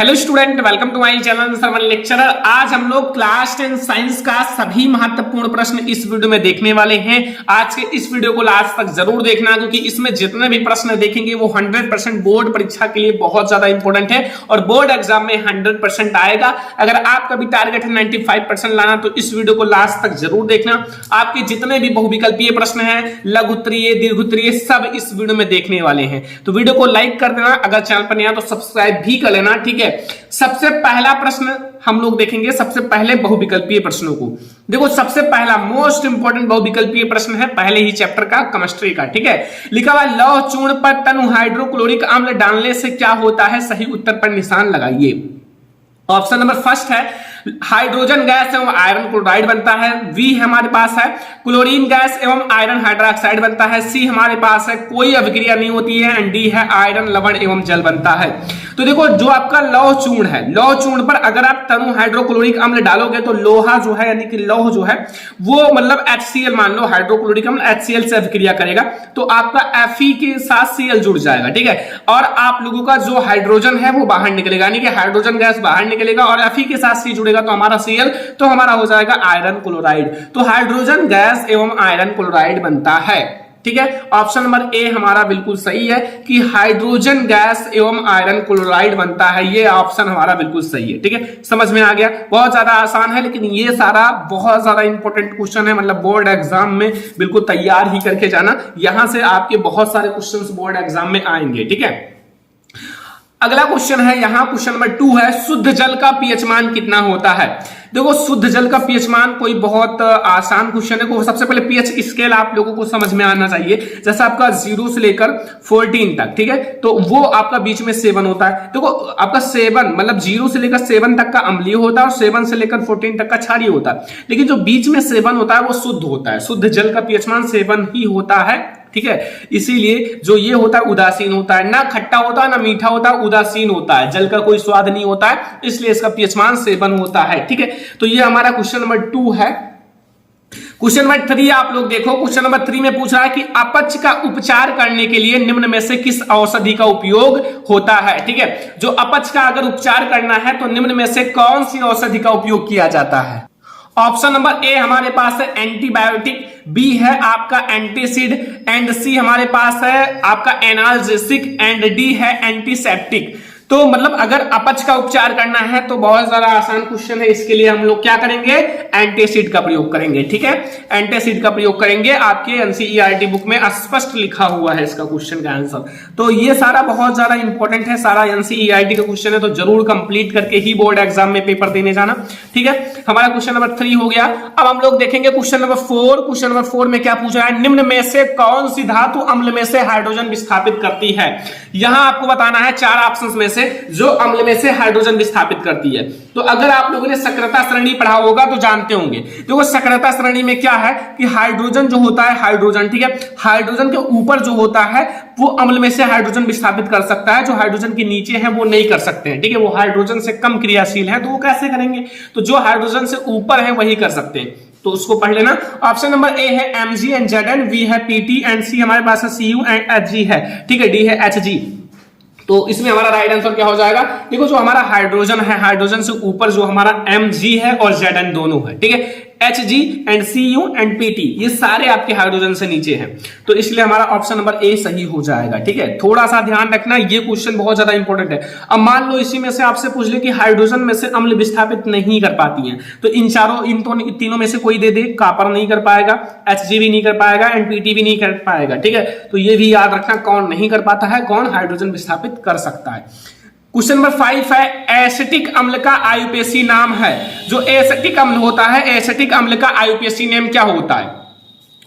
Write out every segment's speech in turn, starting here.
Hello student, welcome to my channel Sarvan lecturer. आज हम लोग क्लास 10 साइंस का सभी महत्वपूर्ण प्रश्न इस वीडियो में देखने वाले हैं। आज के इस वीडियो को लास्ट तक जरूर देखना, क्योंकि इसमें जितने भी प्रश्न देखेंगे वो 100% बोर्ड परीक्षा के लिए बहुत ज्यादा इंपॉर्टेंट है और बोर्ड एग्जाम में 100% आएगा। अगर आपका भी टारगेट है 95% लाना तो इस वीडियो को लास्ट तक जरूर देखना। आपके जितने भी बहुविकल्पीय प्रश्न हैं, लघु उत्तरीय, दीर्घ उत्तरीय, सब इस वीडियो में देखने वाले हैं। तो वीडियो को लाइक कर देना, अगर चैनल पर नया तो सब्सक्राइब भी कर लेना, ठीक है। सबसे पहला प्रश्न हम लोग देखेंगे, सबसे पहले बहुविकल्पीय प्रश्नों को। देखो, सबसे पहला मोस्ट इंपोर्टेंट बहुविकल्पीय प्रश्न है पहले ही चैप्टर का, केमिस्ट्री का, ठीक है। लिखा हुआ लौह चूर्ण पर तनु हाइड्रोक्लोरिक अम्ल डालने से क्या होता है, सही उत्तर पर निशान लगाइए। ऑप्शन नंबर फर्स्ट है हाइड्रोजन गैस एवं आयरन क्लोराइड बनता है। बी हमारे पास है क्लोरीन गैस एवं आयरन हाइड्रोक्साइड बनता है। सी हमारे पास है कोई अभिक्रिया नहीं होती है। एंड डी है आयरन लवण एवं जल बनता है। तो देखो, जो आपका लौह चूर्ण है, लौह चूर्ण पर अगर आप तनु हाइड्रोक्लोरिक अम्ल डालोगे तो लोहा जो है, यानी कि लौह जो है वो मतलब HCl मान लो, हाइड्रोक्लोरिक अम्ल HCl से अभिक्रिया करेगा तो आपका Fe के साथ Cl जुड़ जाएगा, ठीक है। और आप लोगों का जो हाइड्रोजन है वो बाहर निकलेगा, यानी कि हाइड्रोजन गैस बाहर निकलेगा और Fe के साथ C जुड़ेगा तो हमारा Cl, तो हमारा हो जाएगा आयरन क्लोराइड। तो हाइड्रोजन गैस एवं आयरन क्लोराइड बनता है, ठीक है। ऑप्शन नंबर ए हमारा बिल्कुल सही है कि हाइड्रोजन गैस एवं आयरन क्लोराइड बनता है। ये ऑप्शन हमारा बिल्कुल सही है, ठीक है। समझ में आ गया, बहुत ज्यादा आसान है, लेकिन ये सारा बहुत ज्यादा इंपॉर्टेंट क्वेश्चन है। मतलब बोर्ड एग्जाम में बिल्कुल तैयार ही करके जाना, यहां से आपके बहुत सारे क्वेश्चंस बोर्ड एग्जाम में आएंगे, ठीक है। अगला क्वेश्चन है, यहां क्वेश्चन नंबर 2 है, शुद्ध जल का पीएच मान कितना होता है। देखो, शुद्ध जल का पीएच मान कोई बहुत आसान क्वेश्चन है। सबसे पहले पीएच स्केल आप लोगों को समझ में आना चाहिए। जैसा आपका 0 से लेकर 14 तक, ठीक है, तो वो आपका बीच में 7 होता है। देखो, आपका 7 मतलब 0 से लेकर 7 तक का अम्लीय होता है और 7 से लेकर 14 तक का क्षारीय होता है। लेकिन जो बीच में 7 होता है वो शुद्ध होता है। शुद्ध जल का पीएच मान 7 ही होता है, ठीक है। इसीलिए जो ये होता है उदासीन होता है, ना खट्टा होता है ना मीठा होता है, उदासीन होता है, जल का कोई स्वाद नहीं होता है, इसलिए इसका पीएच मान 7 होता है, ठीक है। तो ये हमारा क्वेश्चन नंबर 2 है। क्वेश्चन नंबर 3 आप लोग देखो, क्वेश्चन नंबर 3 में पूछ रहा है कि अपच का उपचार करने के लिए निम्न में से किस औषधि का उपयोग होता है, ठीक है। जो अपच का अगर उपचार करना है तो निम्न में से कौन सी औषधि का उपयोग किया जाता है। ऑप्शन नंबर ए हमारे पास है एंटीबायोटिक, बी है आपका एंटीसिड, एंड सी हमारे पास है आपका एनाल्जेसिक, एंड डी है एंटीसेप्टिक। तो मतलब अगर अपच का उपचार करना है तो बहुत ज्यादा आसान क्वेश्चन है। इसके लिए हम लोग क्या करेंगे, एंटीसिड का प्रयोग करेंगे, ठीक है। एंटीसिड का प्रयोग करेंगे। आपके एनसीईआरटी बुक में स्पष्ट लिखा हुआ है इसका क्वेश्चन का आंसर। तो ये सारा बहुत ज्यादा इंपॉर्टेंट है, सारा एनसीईआरटी का क्वेश्चन है, तो जरूर कंप्लीट करके ही बोर्ड एग्जाम में पेपर देने जाना, ठीक है। हमारा क्वेश्चन नंबर 3 हो गया। अब हम लोग देखेंगे क्वेश्चन नंबर 4। क्वेश्चन नंबर 4 में क्या पूछा है, निम्न में से कौन सी धातु अम्ल में से हाइड्रोजन विस्थापित करती है। यहां आपको बताना है 4 ऑप्शंस में से जो अम्ल में से हाइड्रोजन विस्थापित करती है। तो अगर आप लोगों ने सक्रियता श्रेणी पढ़ा होगा तो जानते होंगे। देखो, सक्रियता श्रेणी में क्या है कि हाइड्रोजन जो होता है, हाइड्रोजन, ठीक है, हाइड्रोजन के ऊपर जो होता है वो अम्ल में से हाइड्रोजन विस्थापित कर सकता है। जो हाइड्रोजन के नीचे है वो नहीं कर सकते हैं, ठीक है। वो हाइड्रोजन से कम क्रियाशील है, तो वो कैसे करेंगे, तो जो हाइड्रोजन से ऊपर है वही कर सकते हैं। तो उसको पढ़ लेना। ऑप्शन नंबर ए है Mg एंड Zn, बी है Pt एंड सी हमारे पास है Cu एंड Hg है, ठीक है, डी है Hg। तो इसमें हमारा राइट आंसर क्या हो जाएगा, देखो जो हमारा हाइड्रोजन है, हाइड्रोजन से ऊपर जो हमारा Mg है और Zn दोनों है, ठीक है। Hg and Cu and Pt ये सारे आपके हाइड्रोजन से नीचे हैं, तो इसलिए हमारा ऑप्शन नंबर ए सही हो जाएगा, ठीक है। थोड़ा सा ध्यान रखना, ये क्वेश्चन बहुत ज्यादा इंपॉर्टेंट है। अब मान लो इसी में से आपसे पूछ ले कि हाइड्रोजन में से अम्ल विस्थापित नहीं कर पाती हैं, तो इन तीनों में से कोई दे दे, कॉपर नहीं कर पाएगा, Hg भी नहीं कर पाएगा, एंड Pt भी नहीं कर पाएगा, ठीक है। तो ये भी याद रखना, कौन नहीं कर पाता है, कौन हाइड्रोजन विस्थापित कर सकता है। क्वेश्चन नंबर 5 है, एसिटिक अम्ल का आयुपेसी नाम है। जो एसिटिक अम्ल होता है, एसिटिक अम्ल का आयुपेसी नेम क्या होता है।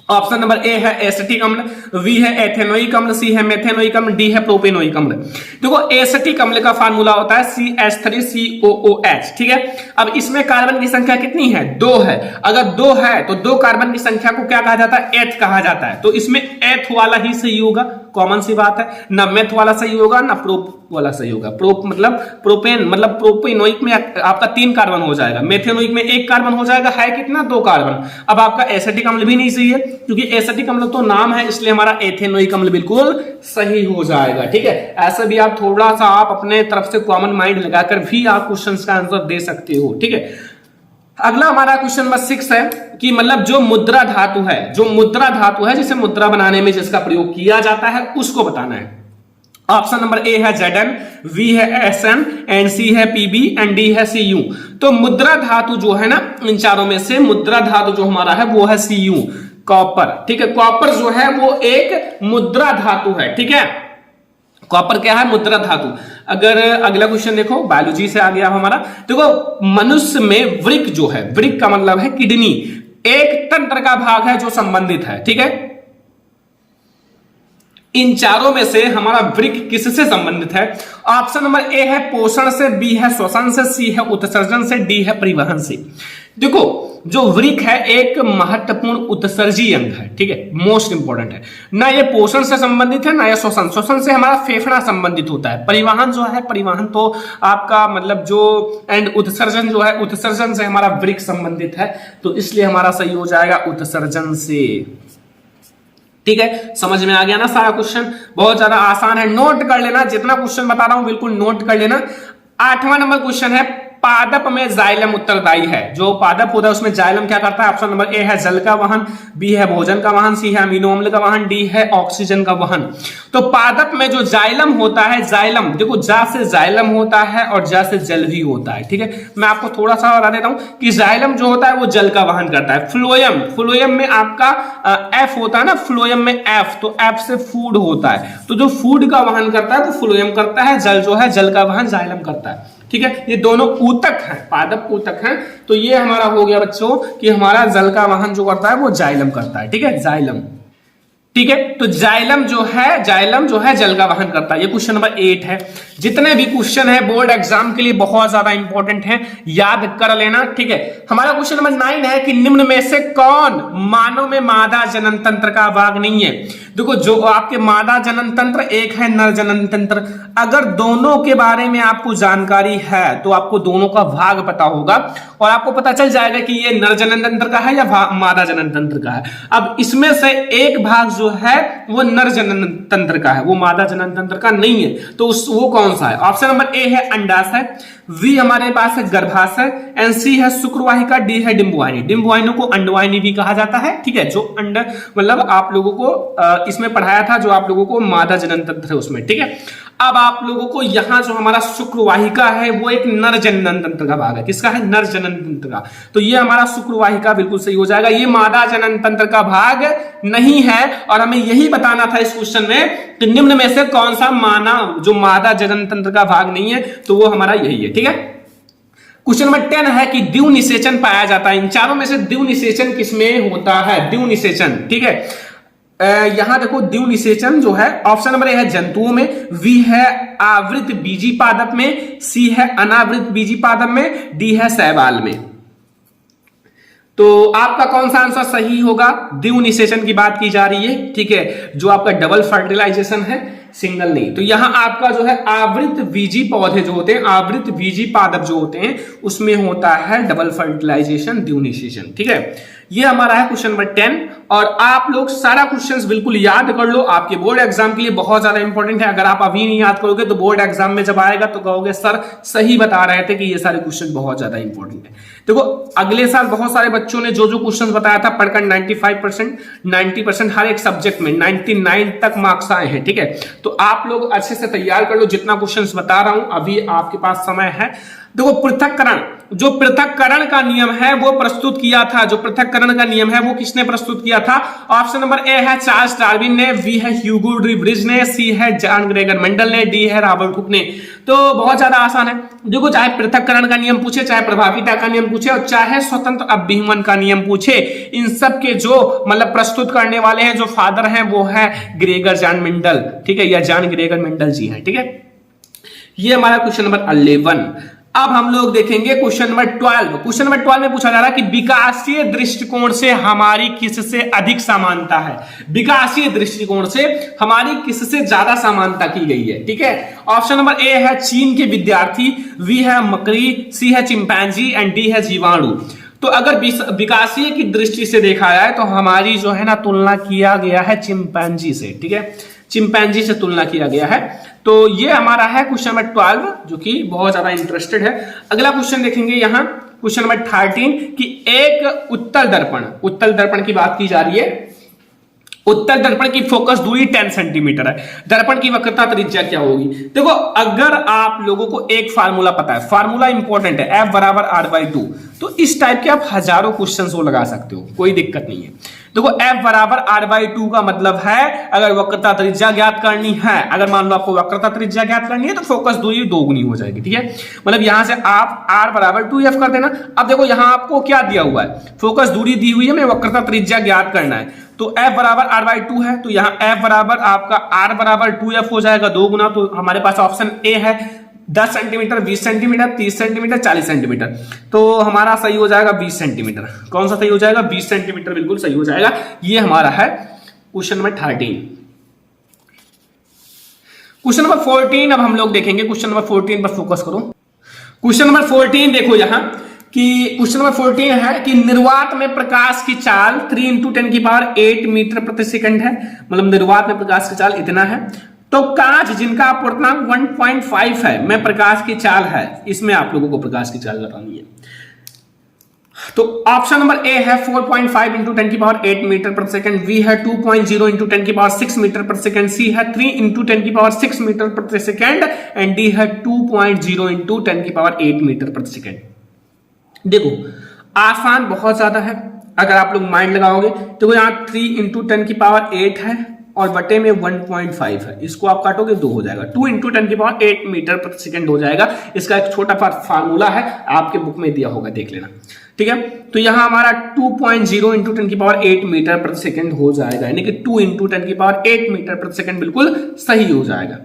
ऑप्शन नंबर ए है एसिटिक अम्ल, बी है एथेनोइक अम्ल, सी है मेथेनोइक अम्ल, डी है प्रोपेनोइक अम्ल। देखो, एसिटिक अम्ल का फार्मूला होता है CH3COOH, ठीक है। अब इसमें कार्बन की संख्या कितनी है, 2 है। अगर 2 है तो 2 कार्बन की संख्या को क्या कहा जाता है, एथ कहा जाता है। तो इसमें एथ वाला ही सही होगा, कॉमन सी बात है, ना मेथ वाला सही होगा ना प्रोप वाला सही होगा। प्रोप मतलब प्रोपेन, मतलब प्रोपेनोइक में आपका 3 कार्बन हो जाएगा, मेथेनोइक में 1 कार्बन हो जाएगा, है कितना 2 कार्बन। अब आपका एसिटिक अम्ल भी नहीं सही है, क्योंकि एसिटिक अम्ल तो नाम है, इसलिए हमारा एथेनोइक अम्ल बिल्कुल सही हो जाएगा। ठीक है, ऐसे भी आप थोड़ा सा आप अपने तरफ से कॉमन माइंड लगाकर भी आप क्वेश्चन का आंसर दे सकते हो। ठीक है, अगला हमारा क्वेश्चन नंबर 6 है कि मतलब जो मुद्रा धातु है, जो मुद्रा धातु है जिसे मुद्रा बनाने में जिसका प्रयोग किया जाता है उसको बताना है। ऑप्शन नंबर ए है Zn, V है Sn, एंड सी है Pb एंड डी है Cu। तो मुद्रा धातु जो है ना, इन चारों में से मुद्रा धातु जो हमारा है वो है Cu, कॉपर। ठीक है, कॉपर जो है वो एक मुद्रा धातु है। ठीक है, कॉपर क्या है, मुद्रा धातु। अगर अगला क्वेश्चन देखो, बायोलॉजी से आ गया हमारा, देखो मनुष्य में वृक्क जो है, वृक्क का मतलब है किडनी, एक तंत्र का भाग है जो संबंधित है। ठीक है, इन चारों में से हमारा वृक्क किससे संबंधित है? ऑप्शन नंबर ए है पोषण से, बी है श्वसन से, सी है उत्सर्जन से, डी है परिवहन से। देखो जो वृक्क है एक महत्वपूर्ण उत्सर्जी अंग है। ठीक है, मोस्ट इंपॉर्टेंट है, ना ये पोषण से संबंधित है ना ये श्वसन। श्वसन से हमारा फेफड़ा संबंधित होता है। परिवहन जो है, परिवहन तो आपका मतलब जो, एंड उत्सर्जन जो है, उत्सर्जन से हमारा वृक्क संबंधित है, तो इसलिए हमारा सही हो जाएगा उत्सर्जन से। ठीक है, समझ में आ गया ना सारा क्वेश्चन? बहुत ज्यादा आसान है, नोट कर लेना, जितना क्वेश्चन बता रहा हूं बिल्कुल नोट कर लेना। 8वां नंबर क्वेश्चन है, पादप में जाइलम उत्तरदायी है। जो पादप होता है उसमें जाइलम क्या करता है? ऑप्शन नंबर ए है जल का वहन, बी है भोजन का वहन, सी है अमीनो अम्ल का वहन, डी है ऑक्सीजन का वहन। तो पादप में जो जाइलम होता है, जाइलम देखो जा से जाइलम होता है और जा से जल भी होता है। ठीक है, मैं आपको थोड़ा सा बता देता हूं कि जाइलम जो होता है वो जल का वहन करता है। फ्लोएम, फ्लोएम में आपका एफ होता है ना, फ्लोएम में एफ, तो एफ से फूड होता है, तो जो फूड का वहन करता है वो फ्लोएम करता है, जल जो है जल का वहन जाइलम करता है। ठीक है, ये दोनों ऊतक हैं, पादप ऊतक हैं। तो ये हमारा हो गया बच्चों कि हमारा जल का वहन जो करता है वो जाइलम करता है। ठीक है, जाइलम। ठीक है, तो जाइलम जो है जल का वहन करता है। ये क्वेश्चन नंबर 8 है। जितने भी क्वेश्चन है बोर्ड एग्जाम के लिए बहुत ज्यादा इंपॉर्टेंट है, याद कर लेना। ठीक है, हमारा क्वेश्चन नंबर 9 है कि निम्न में से कौन मानव में मादा जनन तंत्र का भाग नहीं है? देखो जो आपके मादा जनन तंत्र, एक है नर जनन तंत्र। अगर दोनों के बारे में आपको जानकारी है तो आपको दोनों का भाग पता होगा और आपको पता चल जाएगा कि ये नर जनन तंत्र का है या मादा जनन तंत्र का है। अब इसमें से एक भाग जो है वो नर जनन तंत्र का है, वो मादा जनन तंत्र का नहीं है। तो वो कौन सा है? ऑप्शन नंबर ए है अंडाशय, वी हमारे पास है गर्भाशय, एंड सी है शुक्रवाहिका, डी है डिंबवाहिनी। डिंबवाहिनी को अंडवाहिनी भी कहा जाता है। ठीक है, जो अंड मतलब आप लोगों को इसमें पढ़ाया था, जो आप लोगों को मादा जनन तंत्र है उसमें। ठीक है, अब आप लोगों को यहां जो हमारा शुक्रवाहिका है वो एक नर जनन तंत्र का भाग है। किसका है? नर जनन तंत्र का। तो ये हमारा शुक्रवाहिका बिल्कुल सही हो जाएगा। ये मादा जनन तंत्र का भाग नहीं है और हमें यही बताना था इस क्वेश्चन में कि निम्न में से कौन सा जो मादा जनन तंत्र का भाग नहीं है, तो वो हमारा यही है। ठीक है, क्वेश्चन नंबर 10 है कि द्विव निषेचन पाया जाता है। इन चारों में से द्विव निषेचन किसमें होता है? द्विव निषेचन। ठीक है, यहां देखो द्विव निषेचन जो है, ऑप्शन नंबर ए है जंतुओं में, वी है आवृत बीजी पादप में, सी है अनावृत बीजी पादप में, डी है शैवाल में। तो आपका कौन सा आंसर सही होगा? द्विव निषेचन की बात की जा रही है। ठीक है, जो आपका डबल फर्टिलाइजेशन है, सिंगल नहीं। तो यहां आपका जो है आवृत बीजी पौधे जो होते हैं, आवृत बीजी पादप जो होते हैं, उसमें होता है डबल फर्टिलाइजेशन, द्विव निषेचन। ठीक है, ये हमारा है क्वेश्चन नंबर 10। और आप लोग सारा क्वेश्चंस बिल्कुल याद कर लो, आपके बोर्ड एग्जाम के लिए बहुत ज्यादा इंपॉर्टेंट है। अगर आप अभी नहीं याद करोगे तो बोर्ड एग्जाम में जब आएगा तो कहोगे सर सही बता रहे थे कि ये सारे क्वेश्चन बहुत ज्यादा इंपॉर्टेंट है। देखो अगले साल बहुत सारे बच्चों ने जो क्वेश्चन बताया था पढ़कर 95%, 90% हर एक सब्जेक्ट में 99 तक मार्क्स आए हैं। ठीक है, तो आप लोग अच्छे से तैयार कर लो, जितना क्वेश्चन बता रहा हूं अभी आपके पास समय है। देखो पृथक्करण, जो पृथक्करण का नियम है वो प्रस्तुत किया था, जो पृथक्करण का नियम है वो किसने प्रस्तुत किया था? ऑप्शन नंबर ए है चार्ल्स डार्विन ने, बी है ह्यूगो डी ब्रिज ने, सी है जॉन ग्रेगर मेंडल ने, डी है रॉबर्ट हुक ने। तो बहुत ज्यादा आसान है। देखो चाहे पृथक्करण का नियम पूछे, चाहे प्रभाविता का नियम पूछे और चाहे स्वतंत्र अभिमन का नियम पूछे, इन सब के जो मतलब प्रस्तुत करने वाले हैं, जो फादर हैं वो है ग्रेगर जॉन मेंडल। ठीक है, या जॉन ग्रेगर मेंडल जी हैं। ठीक है, ये हमारा क्वेश्चन नंबर 11। अब हम लोग देखेंगे क्वेश्चन नंबर 12। क्वेश्चन नंबर 12 में पूछा जा रहा है कि विकासीय दृष्टिकोण से हमारी किससे अधिक समानता है। विकासीय दृष्टिकोण से हमारी किससे ज्यादा समानता की गई है। ठीक है, ऑप्शन नंबर ए है चीन के विद्यार्थी, बी है मकड़ी, सी है चिंपैंजी एंड डी है जीवाणु। तो अगर विकासीय की दृष्टि से देखा जाए तो हमारी जो है ना तुलना किया गया है चिंपैंजी से। ठीक है, चिंपैंजी से तुलना किया गया है। तो ये हमारा है क्वेश्चन नंबर 12 जो कि बहुत ज्यादा इंटरेस्टेड है। अगला क्वेश्चन देखेंगे यहाँ क्वेश्चन नंबर 13 कि एक उत्तल दर्पण की बात की जा रही है। उत्तल दर्पण की फोकस दूरी 10 सेंटीमीटर है। दर्पण की वक्रता त्रिज्या क्या होगी? देखो, अगर आप लोगों को एक फार्मूला पता है, फार्मूला इंपॉर्टेंट है, F बराबर R/2, तो इस टाइप के आप हजारों क्वेश्चन वो लगा सकते हो, कोई दिक्कत नहीं है। देखो, F बराबर R/2 का मतलब है अगर वक्रता त्रिज्या ज्ञात करनी है, अगर मान लो आपको वक्रता त्रिज्या ज्ञात करनी है तो फोकस दूरी दोगुनी हो जाएगी। ठीक है, मतलब यहां से आप R बराबर 2F कर देना। अब देखो यहां आपको क्या दिया हुआ है, फोकस दूरी दी हुई है, हमें वक्रता त्रिज्या ज्ञात करना है। तो F बराबर R/2 है, तो यहाँ F बराबर आपका R बराबर 2F हो जाएगा, 2 गुना। तो हमारे पास ऑप्शन ए है 10 सेंटीमीटर, 20 सेंटीमीटर, 30 सेंटीमीटर, 40 सेंटीमीटर। तो हमारा सही हो जाएगा 20 सेंटीमीटर। कौन सा सही हो जाएगा? 20 सेंटीमीटर बिल्कुल सही हो जाएगा। ये हमारा है क्वेश्चन नंबर 13। क्वेश्चन नंबर 14 अब हम लोग देखेंगे। क्वेश्चन नंबर 14 पर फोकस करो। क्वेश्चन नंबर 14 देखो यहाँ कि क्वेश्चन नंबर 14 है कि निर्वात में प्रकाश की चाल 3 × 10⁸ मीटर प्रति सेकंड है। मतलब निर्वात में प्रकाश की चाल इतना है। तो कांच जिनका अपवर्तनांक 1.5 है में प्रकाश की चाल है, इसमें आप लोगों को प्रकाश की चाल बतानी है। तो ऑप्शन नंबर ए है 4.5 × 10⁸ मीटर प्रति सेकंड, बी है 2.0 × 10⁶ मीटर प्रति सेकंड, सी है 3 × 10⁶ मीटर प्रति सेकंड एंड डी है 2.0 × 10⁸ मीटर प्रति सेकंड। देखो, आसान बहुत ज्यादा है अगर आप लोग माइंड लगाओगे। तो यहाँ 3 × 10⁸ है और बटे में 1.5 है, इसको आप काटोगे 2 हो जाएगा। 2 × 10⁸ मीटर प्रति सेकंड हो जाएगा। इसका एक छोटा फार्मूला है, आपके बुक में दिया होगा, देख लेना। ठीक है, तो यहां हमारा 2.0 × 10⁸ मीटर प्रति सेकंड हो जाएगा, यानी कि 2 × 10⁸ मीटर प्रति सेकंड बिल्कुल सही हो जाएगा।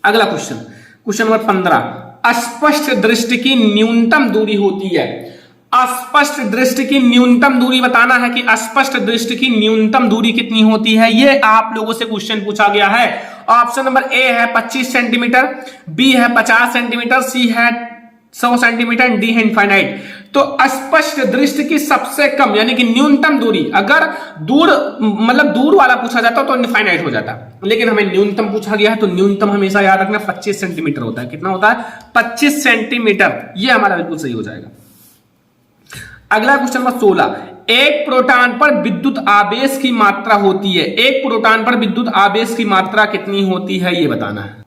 अगला क्वेश्चन, क्वेश्चन नंबर 15, अस्पष्ट दृष्टि की न्यूनतम दूरी होती है। अस्पष्ट दृष्टि की न्यूनतम दूरी बताना है कि अस्पष्ट दृष्टि की न्यूनतम दूरी कितनी होती है। ये आप लोगों से क्वेश्चन पूछा गया है। ऑप्शन नंबर ए है 25 सेंटीमीटर, बी है 50 सेंटीमीटर, सी है 100 सेंटीमीटर, डी है इनफाइनाइट। तो अस्पष्ट दृष्टि की सबसे कम यानी कि न्यूनतम दूरी, अगर दूर मतलब दूर वाला पूछा जाता तो इनफाइनाइट हो जाता, लेकिन हमें न्यूनतम पूछा गया है तो न्यूनतम हमेशा याद रखना 25 सेंटीमीटर होता है। कितना होता है? 25 सेंटीमीटर। ये हमारा बिल्कुल सही हो जाएगा। अगला क्वेश्चन नंबर 16, एक प्रोटॉन पर विद्युत आवेश की मात्रा होती है। एक प्रोटॉन पर विद्युत आवेश की मात्रा कितनी होती है ये बताना है।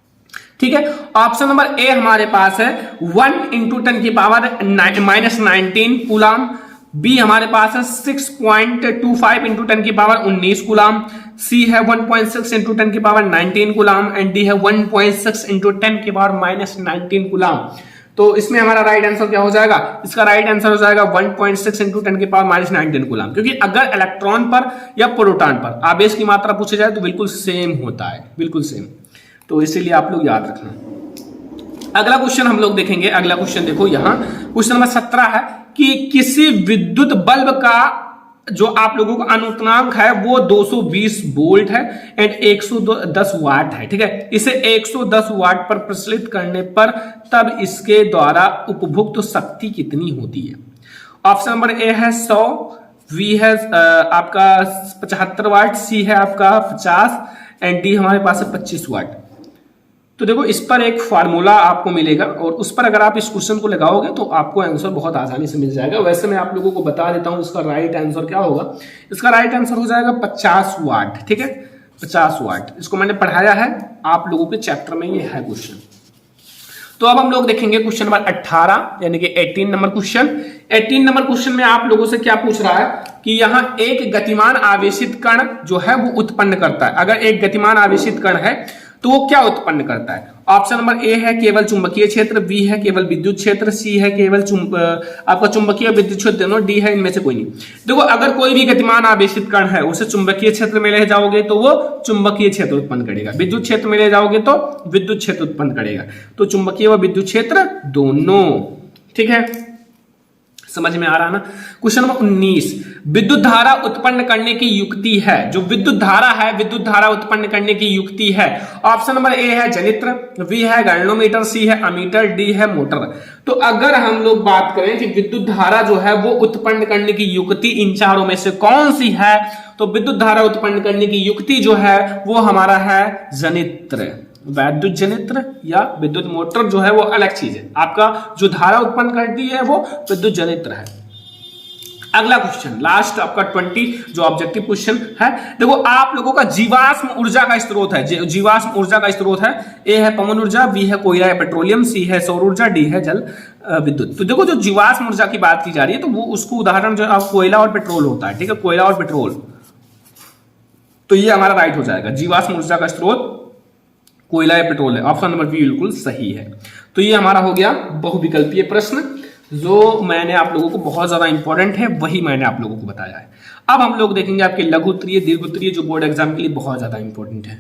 ठीक है, ऑप्शन नंबर ए हमारे पास है 1 × 10⁻⁻19 कूलाम, बी हमारे पास है 6.25 × 10⁻19 कूलाम, सी है 1.6 × 10⁻19 कूलाम एंड डी है 1.6 × 10⁻⁻19 कूलाम। तो इसमें हमारा राइट आंसर क्या हो जाएगा? इसका राइट आंसर हो जाएगा 1.6 × 10⁻⁻19 कूलाम, क्योंकि अगर इलेक्ट्रॉन पर या प्रोटॉन पर आवेश की मात्रा पूछी जाए तो बिल्कुल सेम होता है, बिल्कुल सेम। तो इसीलिए आप लोग याद रखना। अगला क्वेश्चन हम लोग देखेंगे। अगला क्वेश्चन देखो यहाँ क्वेश्चन नंबर 17 है कि किसी विद्युत बल्ब का जो आप लोगों का अनुनाद है वो 220 वोल्ट है एंड 110 वाट है। ठीक है, इसे 110 वाट पर प्रचलित करने पर तब इसके द्वारा उपभुक्त शक्ति कितनी होती है। ऑप्शन नंबर ए है 100, बी है आपका 75 वाट, सी है आपका 50 एंड डी हमारे पास है 25 वाट। तो देखो, इस पर एक फार्मूला आपको मिलेगा और उस पर अगर आप इस क्वेश्चन को लगाओगे तो आपको आंसर बहुत आसानी से मिल जाएगा। वैसे मैं आप लोगों को बता देता हूं इसका राइट आंसर क्या होगा। इसका राइट आंसर हो जाएगा 50 वाट। ठीक है, 50 वाट। इसको मैंने पढ़ाया है, आप लोगों के चैप्टर में ये है क्वेश्चन। तो अब हम लोग देखेंगे क्वेश्चन नंबर 18 यानी कि 18 नंबर क्वेश्चन। 18 नंबर क्वेश्चन में आप लोगों से क्या पूछ रहा है कि यहां एक गतिमान आवेशित कण जो है वो उत्पन्न करता है। अगर एक गतिमान आवेशित कण है तो वो क्या उत्पन्न करता है। ऑप्शन नंबर ए है केवल चुंबकीय क्षेत्र, बी है केवल विद्युत क्षेत्र, सी है केवल आपका चुंबकीय और विद्युत क्षेत्र दोनों, डी है इनमें से कोई नहीं। देखो अगर कोई भी गतिमान आवेशित कण है उसे चुंबकीय क्षेत्र में ले जाओगे तो वो चुंबकीय क्षेत्र उत्पन्न करेगा, विद्युत क्षेत्र में ले जाओगे तो विद्युत क्षेत्र उत्पन्न करेगा। तो चुंबकीय व विद्युत क्षेत्र दोनों, ठीक है, समझ में आ रहा ना। क्वेश्चन नंबर 19, विद्युत धारा उत्पन्न करने की युक्ति है, जो विद्युत धारा है विद्युत धारा उत्पन्न करने की युक्ति है। ऑप्शन नंबर ए है जनित्र, बी है गैल्वेनोमीटर, सी है अमीटर, डी है मोटर। तो अगर हम लोग बात करें कि विद्युत धारा जो है वो उत्पन्न करने की युक्ति इन चारों में से कौन सी है, तो विद्युत धारा उत्पन्न करने की युक्ति जो है वो हमारा है जनित्र। वैद्युत जनित्र या विद्युत मोटर जो है वो अलग चीज है, आपका जो धारा उत्पन्न करती है वो विद्युत जनित्र है। अगला क्वेश्चन लास्ट आपका 20 जो ऑब्जेक्टिव क्वेश्चन है, देखो आप लोगों का जीवाश्म ऊर्जा का स्रोत है, जीवाश्म ऊर्जा का स्रोत है, ए है पवन ऊर्जा, बी है कोयला या पेट्रोलियम, सी है सौर ऊर्जा, डी है जल विद्युत। तो देखो जो जीवाश्म ऊर्जा की बात की जा रही है तो वो उसको उदाहरण जो कोयला और पेट्रोल होता है, ठीक है, कोयला और पेट्रोल। तो ये हमारा राइट हो जाएगा, जीवाश्म ऊर्जा का स्रोत कोयला या पेट्रोल है, ऑप्शन नंबर बी बिल्कुल सही है। तो ये हमारा हो गया बहुविकल्पीय प्रश्न, जो मैंने आप लोगों को बहुत ज्यादा इंपॉर्टेंट है वही मैंने आप लोगों को बताया है। अब हम लोग देखेंगे आपके लघु उत्तरीय दीर्घ उत्तरीय जो बोर्ड एग्जाम के लिए बहुत ज्यादा इंपॉर्टेंट है।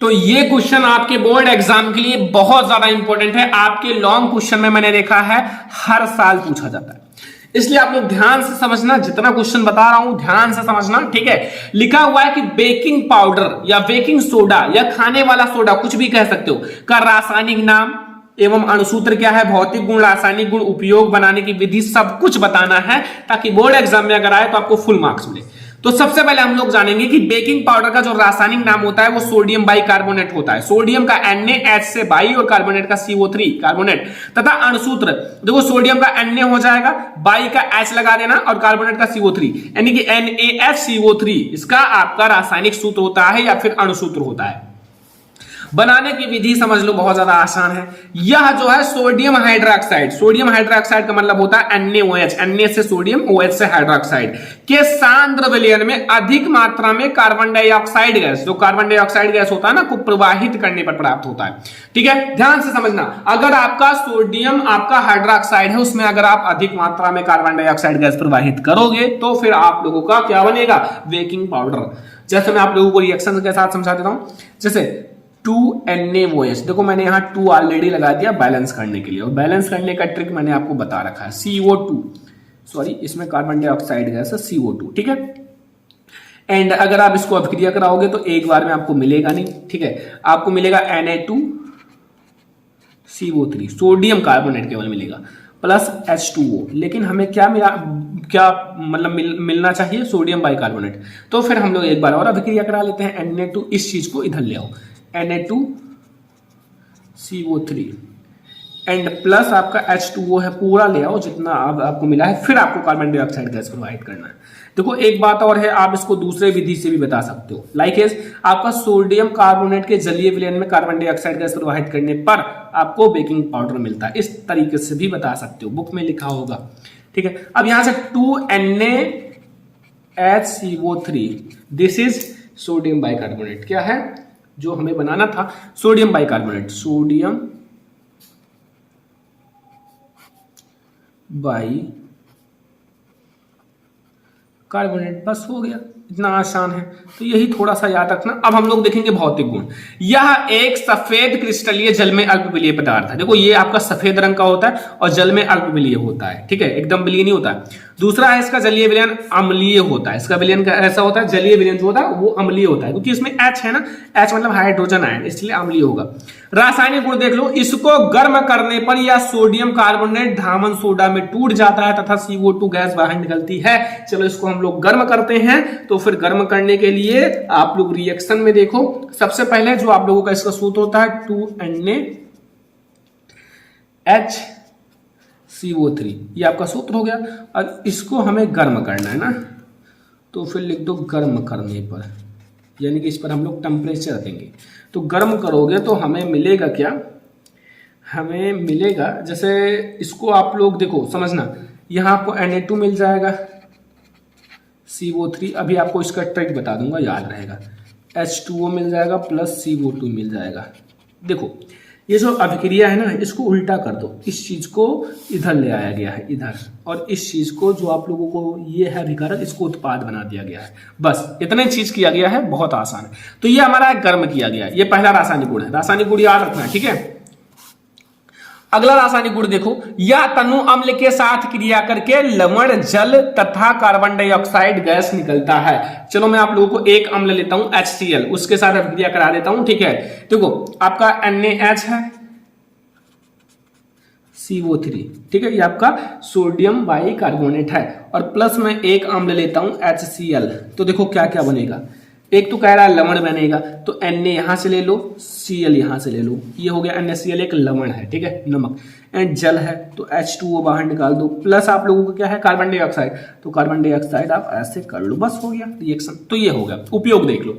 तो ये क्वेश्चन आपके बोर्ड एग्जाम के लिए बहुत ज्यादा इंपॉर्टेंट है, आपके लॉन्ग क्वेश्चन में मैंने देखा है हर साल पूछा जाता है, इसलिए आप लोग ध्यान से समझना, जितना क्वेश्चन बता रहा हूं ध्यान से समझना, ठीक है। लिखा हुआ है कि बेकिंग पाउडर या बेकिंग सोडा या खाने वाला सोडा, कुछ भी कह सकते हो, का रासायनिक नाम एवं अणुसूत्र क्या है, भौतिक गुण, रासायनिक गुण, उपयोग, बनाने की विधि, सब कुछ बताना है ताकि बोर्ड एग्जाम में अगर आए तो आपको फुल मार्क्स मिले। तो सबसे पहले हम लोग जानेंगे कि बेकिंग पाउडर का जो रासायनिक नाम होता है वो सोडियम बाइकार्बोनेट होता है, सोडियम का Na से बाई और कार्बोनेट का CO3 कार्बोनेट, तथा अणुसूत्र देखो सोडियम का Na हो जाएगा, बाई का H लगा देना और कार्बोनेट का CO3 यानी कि NaHCO3, इसका आपका रासायनिक सूत्र होता है या फिर अणुसूत्र होता है। बनाने की विधि समझ लो, बहुत ज्यादा आसान है। यह जो है सोडियम हाइड्रोक्साइड, सोडियम हाइड्रोक्साइड का मतलब होता है NaOH, Na से सोडियम, OH से हाइड्रोक्साइड के सांद्र विलयन में अधिक मात्रा में कार्बन डाइऑक्साइड गैस, जो कार्बन डाइऑक्साइड गैस होता है ना, को प्रवाहित करने पर प्राप्त होता है, ठीक है। ध्यान से समझना, अगर आपका सोडियम आपका हाइड्रोक्साइड है उसमें अगर आप अधिक मात्रा में कार्बन डाइऑक्साइड गैस प्रवाहित करोगे तो फिर आप लोगों का क्या बनेगा, बेकिंग पाउडर। जैसे मैं आप लोगों को रिएक्शन के साथ समझा देता हूं, जैसे 2NaOH, देखो मैंने यहाँ 2 ऑलरेडी लगा दिया बैलेंस करने के लिए, और बैलेंस करने का ट्रिक मैंने आपको बता रखा है, CO2, सॉरी इसमें कार्बन डाइऑक्साइड गैस है CO2, ठीक है। एंड अगर आप इसको अभिक्रिया कराओगे तो एक बार में आपको मिलेगा नहीं, ठीक है, आपको मिलेगा Na2CO3, सोडियम कार्बोनेट केवल मिलेगा, प्लस H2O, लेकिन हमें क्या मिला, क्या मतलब मिलना चाहिए, सोडियम बाइकार्बोनेट। तो फिर हम लोग एक बार और अभिक्रिया करा लेते हैं, Na2 इस चीज को इधर ले आओ, Na2CO3 एंड प्लस आपका H2O है, पूरा ले आओ जितना आपको मिला है, फिर आपको कार्बन डाइऑक्साइड गैस प्रोवाइड करना है। देखो एक बात और है, आप इसको दूसरे विधि से भी बता सकते हो, लाइक आपका सोडियम कार्बोनेट के जलीय विलयन में कार्बन डाइऑक्साइड गैस प्रोवाइड करने पर आपको बेकिंग पाउडर मिलता है, इस तरीके से भी बता सकते हो, बुक में लिखा होगा, ठीक है। अब यहां से 2NaHCO3, this is sodium bicarbonate, क्या है जो हमें बनाना था, सोडियम बाइकार्बोनेट, सोडियम बाइकार्बोनेट, बस हो गया, इतना आसान है। तो यही थोड़ा सा याद रखना। अब हम लोग देखेंगे भौतिक गुण। यह एक सफेद क्रिस्टलीय जल में अल्पविलीय पदार्थ है, देखो ये आपका सफेद रंग का होता है और जल में अल्पविलीय होता है, ठीक है, एकदम विलीय नहीं होता है। दूसरा है इसका जलीय विलयन अम्लीय होता है, इसका विलयन ऐसा होता है, जलीय विलयन जो होता है वो अम्लीय होता है, क्योंकि इसमें H है ना, H मतलब हाइड्रोजन आयन, इसलिए अम्लीय होगा। रासायनिक गुण देख लो, इसको गर्म करने पर यह सोडियम कार्बोनेट धामन सोडा में टूट जाता है तथा CO2 गैस बाहर निकलती है। चलो इसको हम लोग गर्म करते हैं, तो फिर गर्म करने के लिए आप लोग रिएक्शन में देखो, सबसे पहले जो आप लोगों का इसका सूत्र होता है 2NaHCO3, ये आपका सूत्र हो गया। और इसको हमें गर्म करना है ना, तो फिर लिख दो गर्म करने पर, यानी कि इस पर हम लोग टेम्परेचर देंगे। तो गर्म करोगे तो हमें मिलेगा क्या, हमें मिलेगा, जैसे इसको आप लोग देखो समझना, यहां आपको Na2 मिल जाएगा, CO3, अभी आपको इसका ट्रिक बता दूंगा, याद रहेगा, H2O मिल जाएगा प्लस CO2 मिल जाएगा, देखो ये जो अभिक्रिया है ना, इसको उल्टा कर दो, इस चीज को इधर ले आया गया है इधर, और इस चीज को जो आप लोगों को ये है अभिकारक, इसको उत्पाद बना दिया गया है। बस इतने चीज किया गया है, बहुत आसान है। तो ये हमारा गर्म किया गया है, ये पहला रासायनिक गुण है। रासायनिक गुण याद रखना है, ठीक है। अगला रासायनिक गुण देखो, यह तनु अम्ल के साथ क्रिया करके लवण, जल तथा कार्बन डाइऑक्साइड गैस निकलता है। चलो मैं आप लोगों को एक अम्ल लेता हूं HCl, उसके साथ अभिक्रिया करा देता हूं, ठीक है। देखो आपका NaH है, CO3, ठीक है, ये आपका सोडियम बाइकार्बोनेट है, और प्लस में एक अम्ल लेता हूं HCl। तो देखो क्या क्या बनेगा, एक तो कह रहा है लवण बनेगा, तो Na यहां से ले लो, Cl यहां से ले लो, ये हो गया NaCl, एक लवण है, ठीक है, नमक। एंड जल है तो H2O बाहर निकाल दो, प्लस आप लोगों को क्या है कार्बन डाइऑक्साइड, तो कार्बन डाइऑक्साइड आप ऐसे कर लो, बस हो गया रिएक्शन। तो ये हो गया। उपयोग देख लो,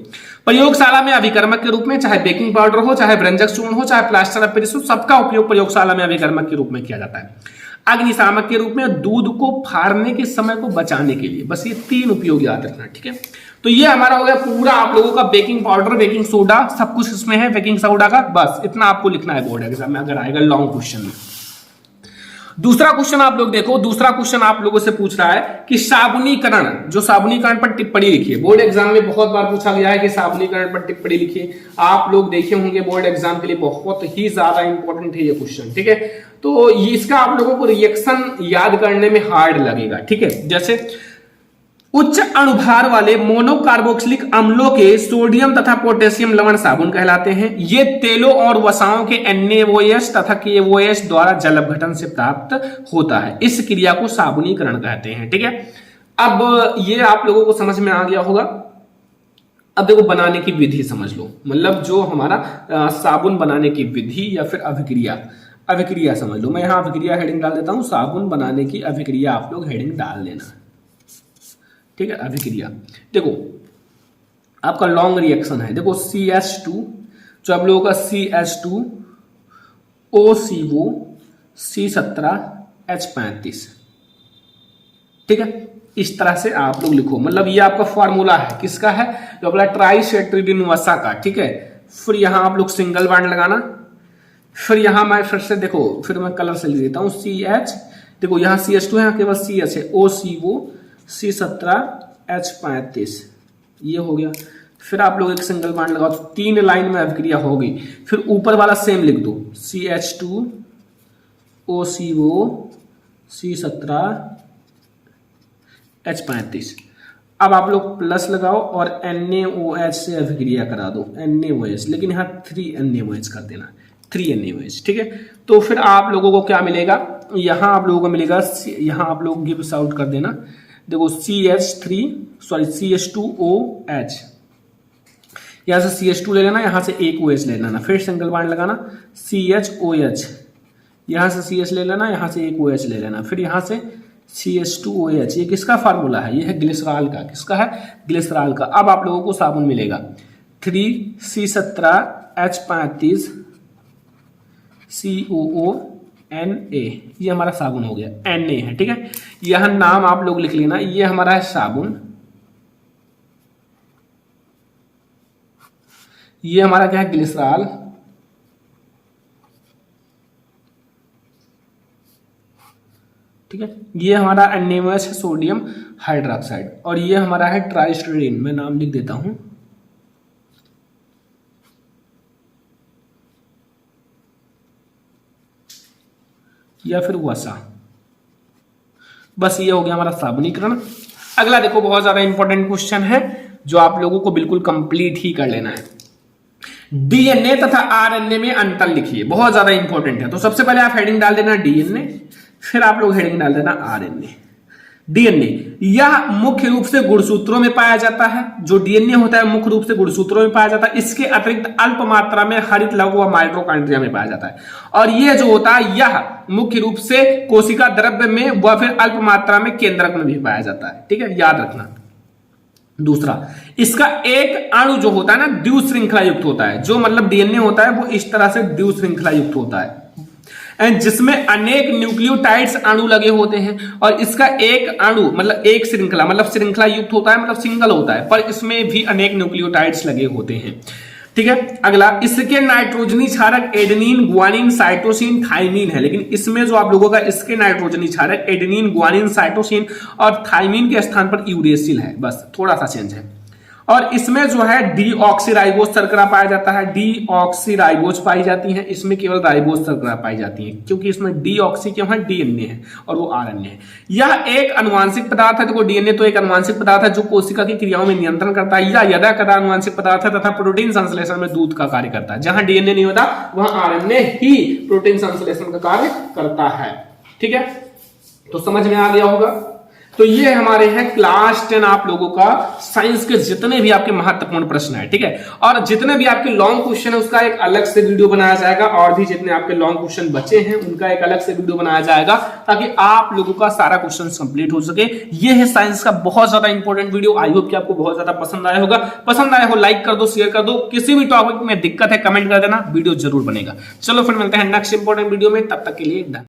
प्रयोगशाला में अभिकर्मक के रूप में चाहे बेकिंग पाउडर हो, चाहे व्यंजक चूर्ण हो, चाहे प्लास्टर ऑफ पेरिस हो, सबका उपयोग प्रयोगशाला में अभिकर्मक के रूप में किया जाता है। अग्निशामक के रूप में दूध को फाड़ने के समय को बचाने के लिए, बस ये 3 उपयोग याद रखना, ठीक है। तो ये हमारा हो गया पूरा आप लोगों का बेकिंग पाउडर, बेकिंग सोडा, सब कुछ इसमें है बेकिंग सोडा का, बस इतना आपको लिखना है बोर्ड एग्जाम में अगर आएगा लॉन्ग क्वेश्चन में। दूसरा क्वेश्चन आप लोग देखो, दूसरा क्वेश्चन आप लोगों से पूछ रहा है कि साबुनीकरण, जो साबुनीकरण पर टिप्पणी लिखिए। बोर्ड एग्जाम में बहुत बार पूछा गया है कि साबुनीकरण पर टिप्पणी लिखिए, आप लोग देखे होंगे बोर्ड एग्जाम के लिए बहुत ही ज्यादा इंपॉर्टेंट है ये क्वेश्चन, ठीक है। तो इसका आप लोगों को रिएक्शन याद करने में हार्ड लगेगा, ठीक है। जैसे उच्च अणुभार वाले मोनोकार्बोक्सिलिक अम्लों के सोडियम तथा पोटेशियम लवण साबुन कहलाते हैं। ये तेलों और वसाओं के NaOH तथा KOH द्वारा जल अपघटन से प्राप्त होता है। इस क्रिया को साबुनीकरण कहते हैं, ठीक है। अब ये आप लोगों को समझ में आ गया होगा। अब देखो बनाने की विधि समझ लो, मतलब जो हमारा साबुन बनाने की विधि या फिर अभिक्रिया समझ लो। मैं यहाँ अभिक्रिया हेडिंग डाल देता हूँ, साबुन बनाने की अभिक्रिया आप लोग हेडिंग डाल देना, ठीक है। अभिक्रिया देखो आपका लॉन्ग रिएक्शन है, देखो CH2, जो आप लोगों का CH2 OCO C17H35, ठीक है। इस तरह से आप लोग लिखो, मतलब ये आपका फॉर्मूला है, किसका है, जो अपना ट्राइसेट्रिडिन वसा का, ठीक है। फिर यहां आप लोग सिंगल बॉन्ड लगाना, फिर यहां मैं फिर से देखो, फिर मैं कलर से लिख देता हूं CH, देखो यहां CH2 है, केवल CH है, OCO C17H35, ये हो गया। फिर आप लोग एक सिंगल बॉन्ड लगाओ, 3 लाइन में अभिक्रिया होगी। फिर ऊपर वाला सेम लिख दो, CH2 OCO C17H35। अब आप लोग प्लस लगाओ और NaOH से अभिक्रिया करा दो, NaOH, लेकिन यहाँ 3 NaOH कर देना, 3 NaOH, ठीक है। तो फिर आप लोगों को क्या मिलेगा, यहाँ आप लोगों को मिलेगा, यहाँ आप लोग गिव्स आउट कर देना, देखो CH2OH, यहां से CH2 ले लेना, यहां से एक OH ले लेना, फिर सिंगल बॉन्ड लगाना, CHOH, यहां से CH ले लेना, यहां से एक OH ले लेना, फिर यहां से CH2OH। ये किसका फार्मूला है, ये है ग्लिसरॉल का, किसका है, ग्लिसरॉल का। अब आप लोगों को साबुन मिलेगा 3C17H35 COONA, ये हमारा साबुन हो गया, Na है, ठीक है। यह नाम आप लोग लिख लेना, ये हमारा है साबुन, ये हमारा क्या है, ग्लिसरॉल, ठीक है। ये हमारा NaOH है, सोडियम हाइड्रोक्साइड, और ये हमारा है ट्राइस्टरीन, मैं नाम लिख देता हूं, या फिर वसा। बस ये हो गया हमारा साबुनीकरण। अगला देखो बहुत ज्यादा इंपॉर्टेंट क्वेश्चन है, जो आप लोगों को बिल्कुल कंप्लीट ही कर लेना है। DNA तथा RNA में अंतर लिखिए, बहुत ज्यादा इंपॉर्टेंट है। तो सबसे पहले आप हेडिंग डाल देना DNA, फिर आप लोग हेडिंग डाल देना RNA। DNA यह मुख्य रूप से गुणसूत्रों में पाया जाता है, जो DNA होता है मुख्य रूप से गुणसूत्रों में पाया जाता है। इसके अतिरिक्त अल्प मात्रा में हरित लघु व माइटोकॉन्ड्रिया में पाया जाता है। और यह जो होता है, यह मुख्य रूप से कोशिका द्रव्य में व फिर अल्प मात्रा में केंद्रक में भी पाया जाता है, ठीक है, याद रखना। दूसरा, इसका एक अणु जो होता है ना, द्विश्रृंखला युक्त होता है, जो मतलब DNA होता है वो इस तरह से द्विश्रृंखला युक्त होता है, जिसमें अनेक न्यूक्लियोटाइड्स अणु लगे होते हैं। और इसका एक अणु मतलब एक श्रृंखला, मतलब श्रृंखला युक्त होता है, मतलब सिंगल होता है, पर इसमें भी अनेक न्यूक्लियोटाइड्स लगे होते हैं। ठीक है। अगला, इसके नाइट्रोजनी क्षारक एडेनिन, ग्वानिन, साइटोसिन, थाइमिन है, लेकिन इसमें जो आप लोगों का इसके नाइट्रोजनी क्षारक एडेनिन, ग्वानिन, साइटोसिन और थाइमिन के स्थान पर यूरेसिल है, बस थोड़ा सा चेंज है। और इसमें जो है डीऑक्सीराइबोज शर्करा पाया जाता है, डीऑक्सीराइबोज पाई जाती है, इसमें केवल राइबोज शर्करा पाई जाती है, क्योंकि इसमें डीऑक्सी क्यों है, डीएनए है और वो आरएनए है। यह एक अनुवांशिक पदार्थ है, देखो डीएनए तो एक अनुवांशिक पदार्थ है जो कोशिका की क्रियाओं में नियंत्रण करता है, या यदा कदा अनुवांशिक पदार्थ है तथा प्रोटीन संश्लेषण में दूध का कार्य करता है। जहां डीएनए नहीं होता वहां आरएनए ही प्रोटीन संश्लेषण का कार्य करता है। ठीक है, तो समझ में आ गया होगा। तो ये हमारे हैं क्लास 10 आप लोगों का साइंस के जितने भी आपके महत्वपूर्ण प्रश्न है। ठीक है, और जितने भी आपके लॉन्ग क्वेश्चन है उसका एक अलग से वीडियो बनाया जाएगा, और भी जितने आपके लॉन्ग क्वेश्चन बचे हैं उनका एक अलग से वीडियो बनाया जाएगा, ताकि आप लोगों का सारा क्वेश्चन कंप्लीट हो सके। ये है साइंस का बहुत ज्यादा इंपॉर्टेंट वीडियो। आई होप कि आपको बहुत ज्यादा पसंद आया होगा। पसंद आया हो लाइक कर दो, शेयर कर दो, किसी भी टॉपिक में दिक्कत है कमेंट कर देना, वीडियो जरूर बनेगा। चलो फिर मिलते हैं नेक्स्ट इंपॉर्टेंट वीडियो में, तब तक के लिए